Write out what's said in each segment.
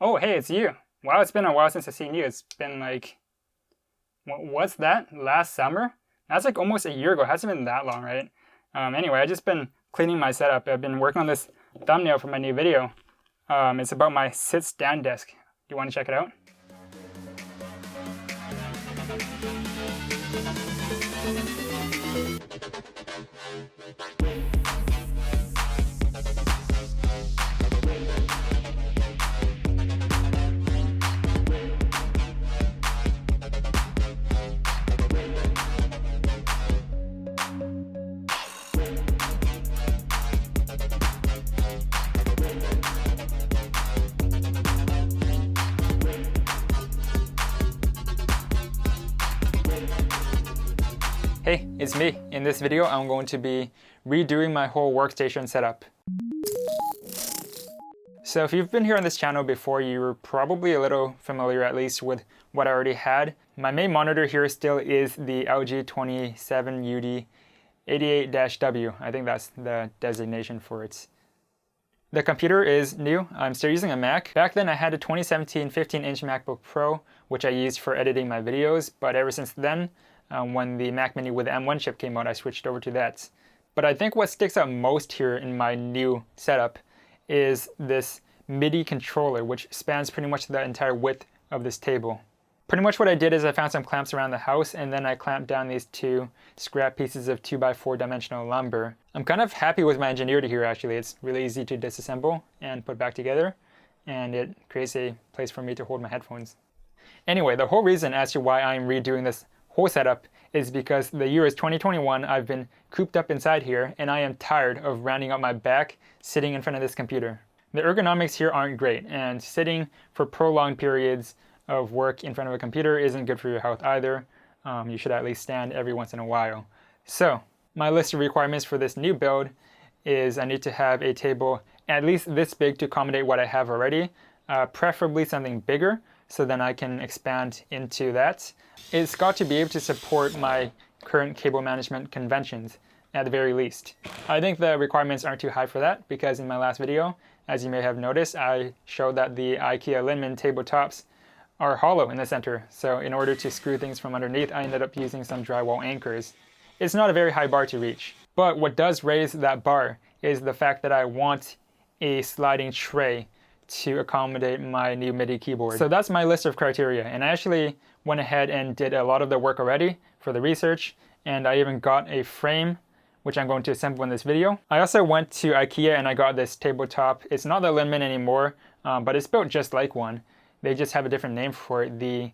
Oh, hey, it's you. Wow, it's been a while since I've seen you. It's been like, what's that? Last summer? That's like almost a year ago. It hasn't been that long, right? Anyway, I've just been cleaning my setup. I've been working on this thumbnail for my new video. It's about my sit-stand desk. Do you want to check it out? Hey, it's me. In this video, I'm going to be redoing my whole workstation setup. So if you've been here on this channel before, you're probably a little familiar at least with what I already had. My main monitor here still is the LG 27UD 88-W. I think that's the designation for it. The computer is new. I'm still using a Mac. Back then I had a 2017 15-inch MacBook Pro, which I used for editing my videos, but ever since then, when the Mac Mini with the M1 chip came out, I switched over to that. But I think what sticks out most here in my new setup is this Midi controller, which spans pretty much the entire width of this table. Pretty much what I did is I found some clamps around the house, and then I clamped down these two scrap pieces of 2x4 dimensional lumber. I'm kind of happy with my ingenuity here actually. It's really easy to disassemble and put back together, and it creates a place for me to hold my headphones. Anyway, the whole reason as to why I'm redoing this whole setup is because the year is 2021. I've been cooped up inside here, and I am tired of rounding up my back sitting in front of this computer. The ergonomics here aren't great, and sitting for prolonged periods of work in front of a computer isn't good for your health either. You should at least stand every once in a while. So my list of requirements for this new build is I need to have a table at least this big to accommodate what I have already, preferably something bigger, so then I can expand into that. It's got to be able to support my current cable management conventions at the very least. I think the requirements aren't too high for that, because in my last video, as you may have noticed, I showed that the IKEA tabletops are hollow in the center. So in order to screw things from underneath, I ended up using some drywall anchors. It's not a very high bar to reach. But what does raise that bar is the fact that I want a sliding tray to accommodate my new Midi keyboard. So that's my list of criteria, and I actually went ahead and did a lot of the work already for the research, and I even got a frame which I'm going to assemble in this video. I also went to IKEA and I got this tabletop. It's not the Linman anymore, but it's built just like one. They just have a different name for it, the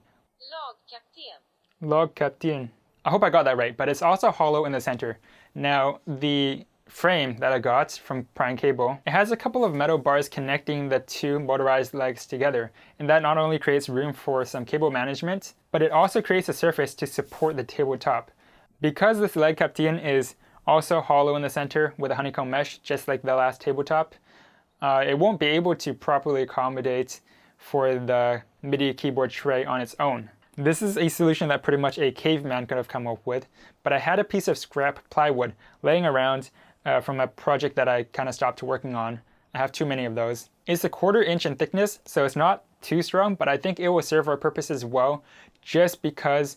LagKapteN. I hope I got that right, but it's also hollow in the center. Now, the frame that I got from PrimeCables, it has a couple of metal bars connecting the two motorized legs together, and that not only creates room for some cable management, but it also creates a surface to support the tabletop. Because this LagKapteN is also hollow in the center with a honeycomb mesh, just like the last tabletop, it won't be able to properly accommodate for the Midi keyboard tray on its own. This is a solution that pretty much a caveman could have come up with, but I had a piece of scrap plywood laying around from a project that I kind of stopped working on. I have too many of those. It's a 1/4 inch in thickness, so it's not too strong, but I think it will serve our purposes well just because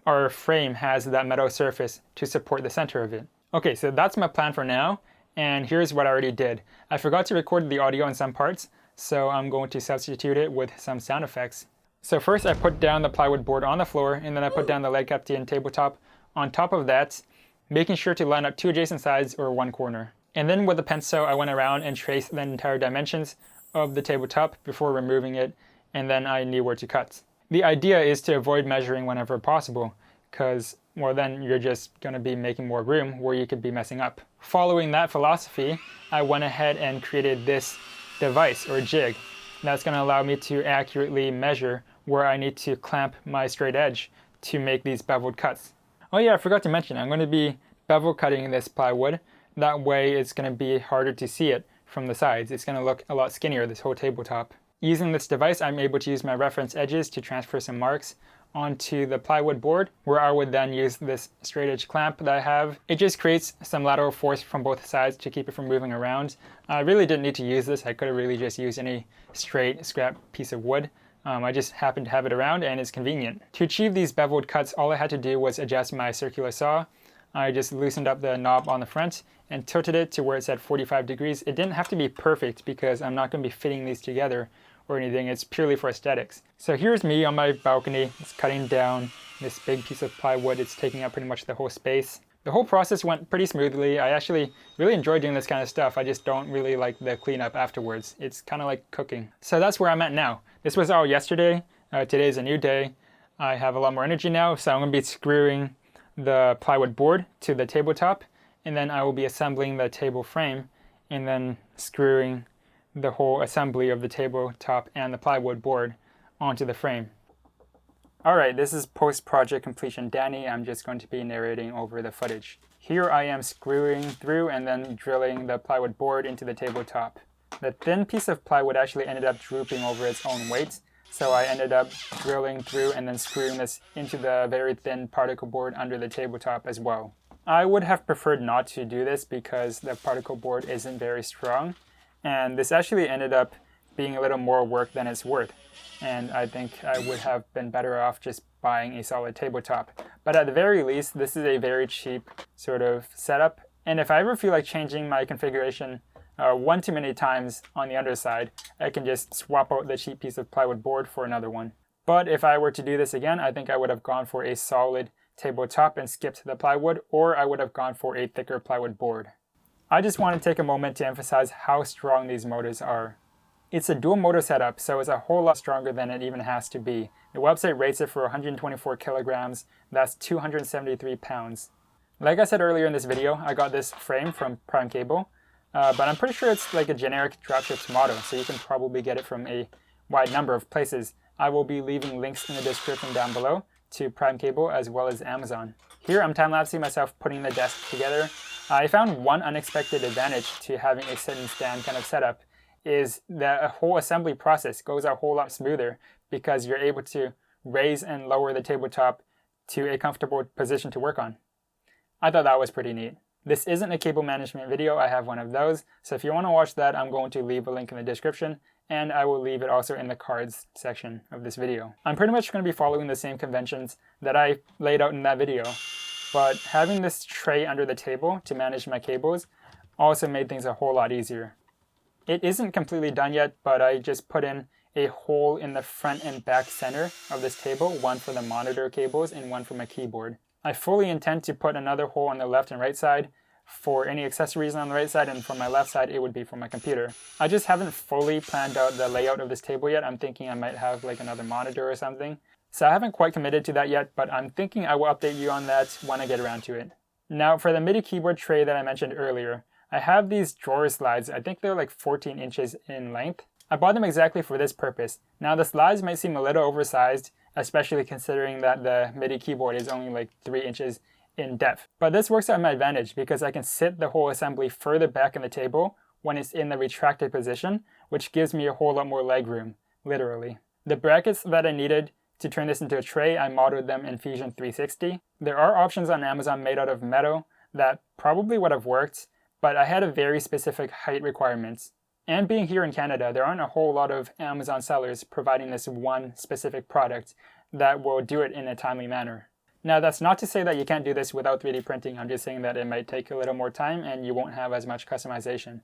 our frame has that metal surface to support the center of it. Okay, so that's my plan for now, and here's what I already did. I forgot to record the audio in some parts, so I'm going to substitute it with some sound effects. So first I put down the plywood board on the floor, and then I put down the LagKapteN tabletop on top of that, making sure to line up two adjacent sides or one corner. And then with a pencil, I went around and traced the entire dimensions of the tabletop before removing it, and then I knew where to cut. The idea is to avoid measuring whenever possible, because, well, then you're just going to be making more room where you could be messing up. Following that philosophy, I went ahead and created this device or jig that's going to allow me to accurately measure where I need to clamp my straight edge to make these beveled cuts. Oh yeah, I forgot to mention, I'm going to be bevel cutting this plywood. That way it's going to be harder to see it from the sides. It's going to look a lot skinnier, this whole tabletop. Using this device, I'm able to use my reference edges to transfer some marks onto the plywood board, where I would then use this straight edge clamp that I have. It just creates some lateral force from both sides to keep it from moving around. I really didn't need to use this. I could have really just used any straight scrap piece of wood. I just happened to have it around and it's convenient. To achieve these beveled cuts, all I had to do was adjust my circular saw. I just loosened up the knob on the front and tilted it to where it's at 45 degrees. It didn't have to be perfect because I'm not going to be fitting these together or anything. It's purely for aesthetics. So here's me on my balcony. It's cutting down this big piece of plywood. It's taking up pretty much the whole space. The whole process went pretty smoothly. I actually really enjoy doing this kind of stuff. I just don't really like the cleanup afterwards. It's kind of like cooking. So that's where I'm at now. This was all yesterday. Today's a new day. I have a lot more energy now, so I'm going to be screwing the plywood board to the tabletop, and then I will be assembling the table frame and then screwing the whole assembly of the tabletop and the plywood board onto the frame. Alright, this is post-project completion Danny. I'm just going to be narrating over the footage. Here I am screwing through and then drilling the plywood board into the tabletop. The thin piece of plywood actually ended up drooping over its own weight, so I ended up drilling through and then screwing this into the very thin particle board under the tabletop as well. I would have preferred not to do this because the particle board isn't very strong, and this actually ended up being a little more work than it's worth. And I think I would have been better off just buying a solid tabletop. But at the very least, this is a very cheap sort of setup. And if I ever feel like changing my configuration one too many times on the underside, I can just swap out the cheap piece of plywood board for another one. But if I were to do this again, I think I would have gone for a solid tabletop and skipped the plywood, or I would have gone for a thicker plywood board. I just want to take a moment to emphasize how strong these motors are. It's a dual motor setup, so it's a whole lot stronger than it even has to be. The website rates it for 124 kilograms, that's 273 pounds. Like I said earlier in this video, I got this frame from PrimeCable, but I'm pretty sure it's like a generic dropship model, so you can probably get it from a wide number of places. I will be leaving links in the description down below to PrimeCable as well as Amazon. Here I'm time-lapsing myself putting the desk together. I found one unexpected advantage to having a sit and stand kind of setup is that a whole assembly process goes a whole lot smoother because you're able to raise and lower the tabletop to a comfortable position to work on. I thought that was pretty neat. This isn't a cable management video, I have one of those, so if you want to watch that, I'm going to leave a link in the description, and I will leave it also in the cards section of this video. I'm pretty much going to be following the same conventions that I laid out in that video, but having this tray under the table to manage my cables also made things a whole lot easier. It isn't completely done yet, but I just put in a hole in the front and back center of this table, one for the monitor cables and one for my keyboard. I fully intend to put another hole on the left and right side for any accessories on the right side, and for my left side it would be for my computer. I just haven't fully planned out the layout of this table yet. I'm thinking I might have like another monitor or something. So I haven't quite committed to that yet, but I'm thinking I will update you on that when I get around to it. Now for the Midi keyboard tray that I mentioned earlier, I have these drawer slides. I think they're like 14 inches in length. I bought them exactly for this purpose. Now the slides might seem a little oversized, especially considering that the Midi keyboard is only like 3 inches in depth. But this works out my advantage because I can sit the whole assembly further back in the table when it's in the retracted position, which gives me a whole lot more leg room, literally. The brackets that I needed to turn this into a tray, I modeled them in Fusion 360. There are options on Amazon made out of metal that probably would have worked, but I had a very specific height requirements. And being here in Canada, there aren't a whole lot of Amazon sellers providing this one specific product that will do it in a timely manner. Now that's not to say that you can't do this without 3D printing, I'm just saying that it might take a little more time and you won't have as much customization.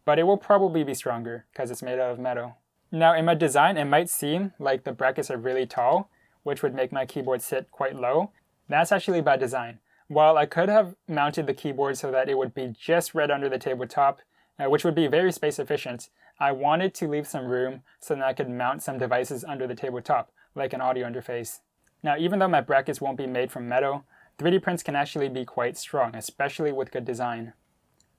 But it will probably be stronger because it's made out of metal. Now in my design, it might seem like the brackets are really tall, which would make my keyboard sit quite low. That's actually by design. While I could have mounted the keyboard so that it would be just right under the tabletop, which would be very space efficient, I wanted to leave some room so that I could mount some devices under the tabletop, like an audio interface. Now even though my brackets won't be made from metal, 3D prints can actually be quite strong, especially with good design.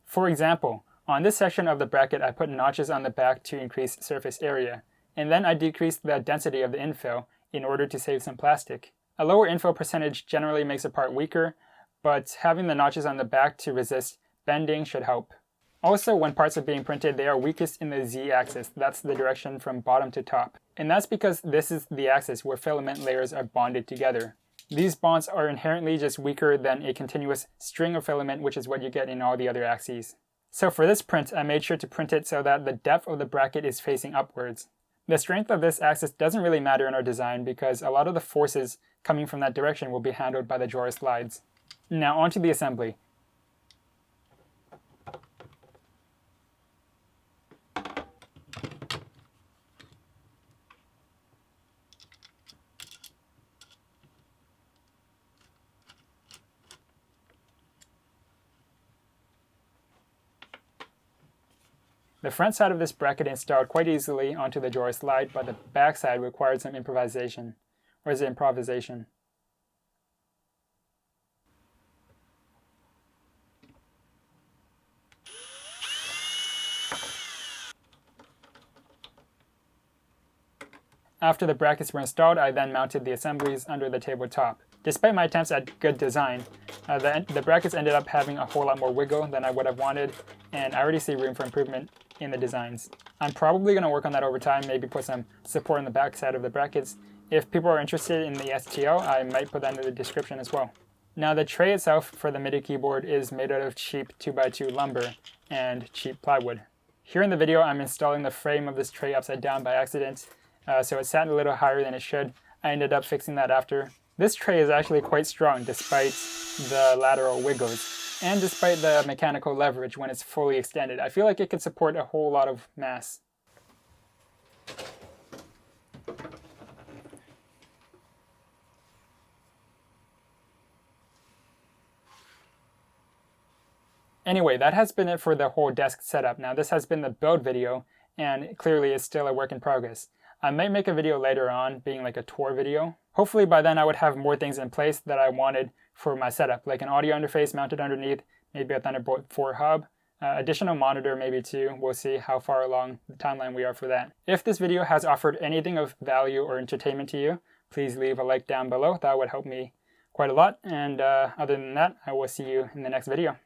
For example, on this section of the bracket I put notches on the back to increase surface area, and then I decreased the density of the infill in order to save some plastic. A lower infill percentage generally makes a part weaker, but having the notches on the back to resist bending should help. Also, when parts are being printed, they are weakest in the Z-axis. That's the direction from bottom to top. And that's because this is the axis where filament layers are bonded together. These bonds are inherently just weaker than a continuous string of filament, which is what you get in all the other axes. So for this print, I made sure to print it so that the depth of the bracket is facing upwards. The strength of this axis doesn't really matter in our design because a lot of the forces coming from that direction will be handled by the drawer slides. Now onto the assembly. The front side of this bracket installed quite easily onto the drawer slide, but the back side required some improvisation. Or is it improvisation? After the brackets were installed, I then mounted the assemblies under the tabletop. Despite my attempts at good design, the brackets ended up having a whole lot more wiggle than I would have wanted, and I already see room for improvement in the designs. I'm probably going to work on that over time, maybe put some support on the back side of the brackets. If people are interested in the STL, I might put that in the description as well. Now the tray itself for the Midi keyboard is made out of cheap 2x2 lumber and cheap plywood. Here in the video, I'm installing the frame of this tray upside down by accident, so it sat a little higher than it should. I ended up fixing that after. This tray is actually quite strong despite the lateral wiggles, and despite the mechanical leverage when it's fully extended. I feel like it could support a whole lot of mass. Anyway, that has been it for the whole desk setup. Now this has been the build video, and clearly it's still a work in progress. I might make a video later on, being like a tour video. Hopefully by then I would have more things in place that I wanted for my setup, like an audio interface mounted underneath, maybe a Thunderbolt 4 hub, additional monitor maybe too. We'll see how far along the timeline we are for that. If this video has offered anything of value or entertainment to you, please leave a like down below. That would help me quite a lot. And other than that, I will see you in the next video.